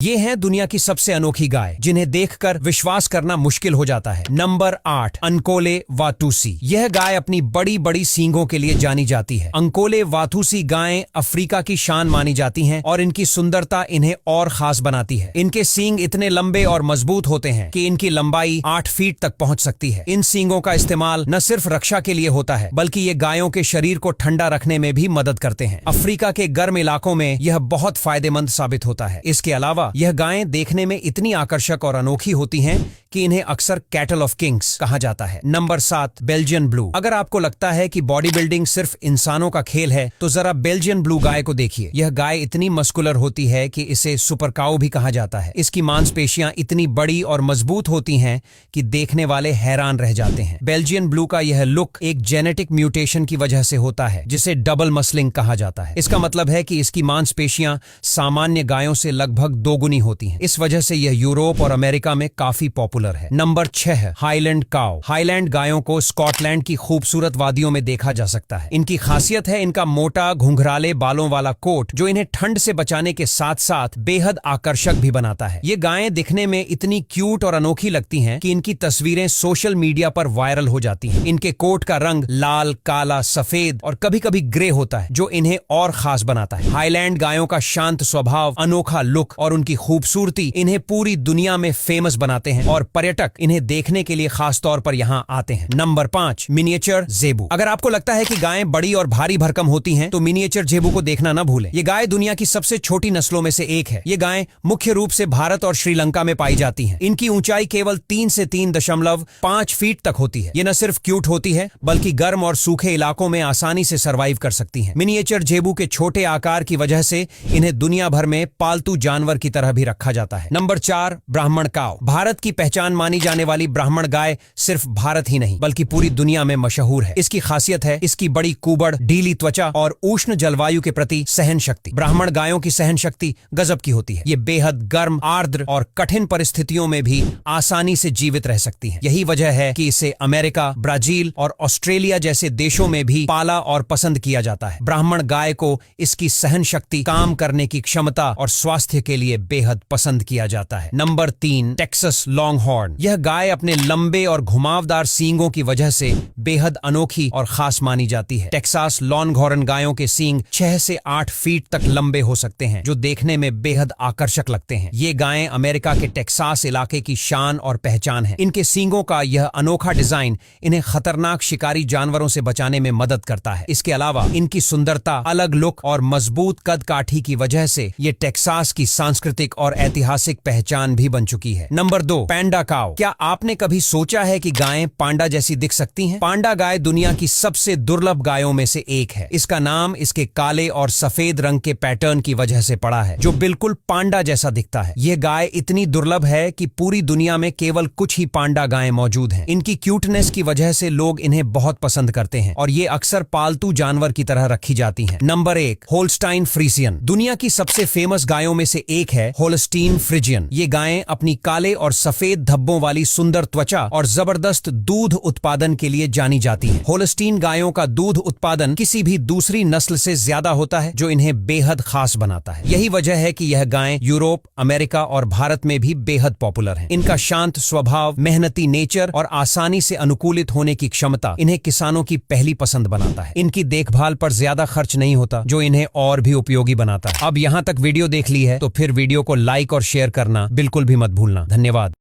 ये हैं दुनिया की सबसे अनोखी गाय जिन्हें देखकर विश्वास करना मुश्किल हो जाता है। नंबर 8, अंकोले वातुसी। यह गाय अपनी बड़ी बड़ी सींगों के लिए जानी जाती है। अंकोले वातुसी गायें अफ्रीका की शान मानी जाती हैं और इनकी सुंदरता इन्हें और खास बनाती है। इनके सींग इतने लंबे और मजबूत होते हैं कि इनकी लंबाई 8 फीट तक पहुंच सकती है। इन सींगों का इस्तेमाल न सिर्फ रक्षा के लिए होता है बल्कि ये गायों के शरीर को ठंडा रखने में भी मदद करते हैं। अफ्रीका के गर्म इलाकों में यह बहुत फायदेमंद साबित होता है। इसके अलावा यह गायें देखने में इतनी आकर्षक और अनोखी होती हैं कि इन्हें अक्सर कैटल ऑफ किंग्स कहा जाता है। Number 7, Belgian blue. अगर आपको लगता है कि बॉडी बिल्डिंग सिर्फ इंसानों का खेल है तो जरा बेल्जियन ब्लू गाय को देखिए। यह गाय इतनी मस्कुलर होती है कि इसे सुपर काऊ भी कहा जाता है। इसकी मांसपेशियां इतनी बड़ी और मजबूत होती हैं कि देखने वाले हैरान रह जाते हैं। बेल्जियन ब्लू का यह लुक एक जेनेटिक म्यूटेशन की वजह से होता है जिसे डबल मसलिंग कहा जाता है। इसका मतलब है कि इसकी मांसपेशियां सामान्य गायों से लगभग दोगुनी होती हैं। इस वजह से यह यूरोप और अमेरिका में काफी पॉपुलर है। नंबर 6, हाईलैंड काऊ। हाईलैंड गायों को स्कॉटलैंड की खूबसूरत वादियों में देखा जा सकता है। इनकी खासियत है इनका मोटा घुंघराले बालों वाला कोट जो इन्हें ठंड से बचाने के साथ साथ बेहद आकर्षक भी बनाता है। ये गायें दिखने में इतनी क्यूट और अनोखी लगती हैं कि इनकी तस्वीरें सोशल मीडिया पर वायरल हो जाती हैं। इनके कोट का रंग लाल, काला, सफेद और कभी कभी ग्रे होता है जो इन्हें और खास बनाता है। हाईलैंड गायों का शांत स्वभाव, अनोखा लुक और उनकी खूबसूरती इन्हें पूरी दुनिया में फेमस बनाते हैं और पर्यटक इन्हें देखने के लिए खास तौर पर यहाँ आते हैं। Number 5, miniature zebu. अगर आपको लगता है कि गायें बड़ी और भारी भरकम होती हैं तो मिनिएचर ज़ेबू को देखना न भूलें। ये गाय दुनिया की सबसे छोटी नस्लों में से एक है। ये गायें मुख्य रूप से भारत और श्रीलंका में पाई जाती हैं। इनकी ऊंचाई केवल 3 से 3.5 फीट तक होती है। ये न सिर्फ क्यूट होती है बल्कि गर्म और सूखे इलाकों में आसानी से सर्वाइव कर सकती हैं। मिनिएचर ज़ेबू के छोटे आकार की वजह से इन्हें दुनिया भर में पालतू जानवर की तरह भी रखा जाता है। नंबर 4, ब्राह्मण काऊ। भारत की पहचान मानी जाने वाली ब्राह्मण गाय सिर्फ भारत ही नहीं बल्कि पूरी दुनिया में मशहूर है। इसकी खासियत है इसकी बड़ी कुबड़, ढीली त्वचा और उष्ण जलवायु के प्रति सहन शक्ति। ब्राह्मण गायों की सहन शक्ति गजब की होती है। ये बेहद गर्म, आर्द्र और कठिन परिस्थितियों में भी आसानी से जीवित रह सकती हैं। यही वजह है कि इसे अमेरिका, ब्राजील और ऑस्ट्रेलिया जैसे देशों में भी पाला और पसंद किया जाता है। ब्राह्मण गाय को इसकी सहन शक्ति, काम करने की क्षमता और स्वास्थ्य के लिए बेहद पसंद किया जाता है। Number 3, Texas Longhorn. यह गाय अपने लंबे और घुमावदार सींगों की वजह से बेहद अनोखी और खास मानी जाती है। टेक्सास लॉन्गहॉर्न गायों के सींग 6 से 8 फीट तक लंबे हो सकते हैं जो देखने में बेहद आकर्षक लगते हैं। ये गायें अमेरिका के टेक्सास इलाके की शान और पहचान है। इनके सींगों का यह अनोखा डिजाइन इन्हें खतरनाक शिकारी जानवरों से बचाने में मदद करता है। इसके अलावा इनकी सुंदरता, अलग लुक और मजबूत कद काठी की वजह से ये टेक्सास की सांस्कृतिक और ऐतिहासिक पहचान भी बन चुकी है। नंबर 2, पांडा काऊ। क्या आपने कभी सोचा है कि गायें पांडा जैसी दिख सकती हैं? पांडा गाय दुनिया की सबसे दुर्लभ गायों में से एक है। इसका नाम इसके काले और सफेद रंग के पैटर्न की वजह से पड़ा है जो बिल्कुल पांडा जैसा दिखता है। यह गाय इतनी दुर्लभ है कि पूरी दुनिया में केवल कुछ ही पांडा गायें मौजूद हैं। इनकी क्यूटनेस की वजह से लोग इन्हें बहुत पसंद करते हैं और ये अक्सर पालतू जानवर की तरह रखी जाती हैं। Number 1, Holstein Friesian. दुनिया की सबसे फेमस गायों में से एक है होल्स्टीन फ्रीजियन। ये गायें अपनी काले और सफेद धब्बों वाली सुंदर त्वचा और जबरदस्त दूध उत्पादन के लिए जानी जाती है। होल्स्टीन गायों का दूध उत्पादन किसी भी दूसरी नस्ल से ज्यादा होता है जो इन्हें बेहद खास बनाता है। यही वजह है कि यह गायें यूरोप, अमेरिका और भारत में भी बेहद पॉपुलर हैं। इनका शांत स्वभाव, मेहनती नेचर और आसानी से अनुकूलित होने की क्षमता इन्हें किसानों की पहली पसंद बनाता है। इनकी देखभाल पर ज्यादा खर्च नहीं होता जो इन्हें और भी उपयोगी बनाता है। अब यहाँ तक वीडियो देख ली है तो फिर वीडियो को लाइक और शेयर करना बिल्कुल भी मत भूलना। धन्यवाद।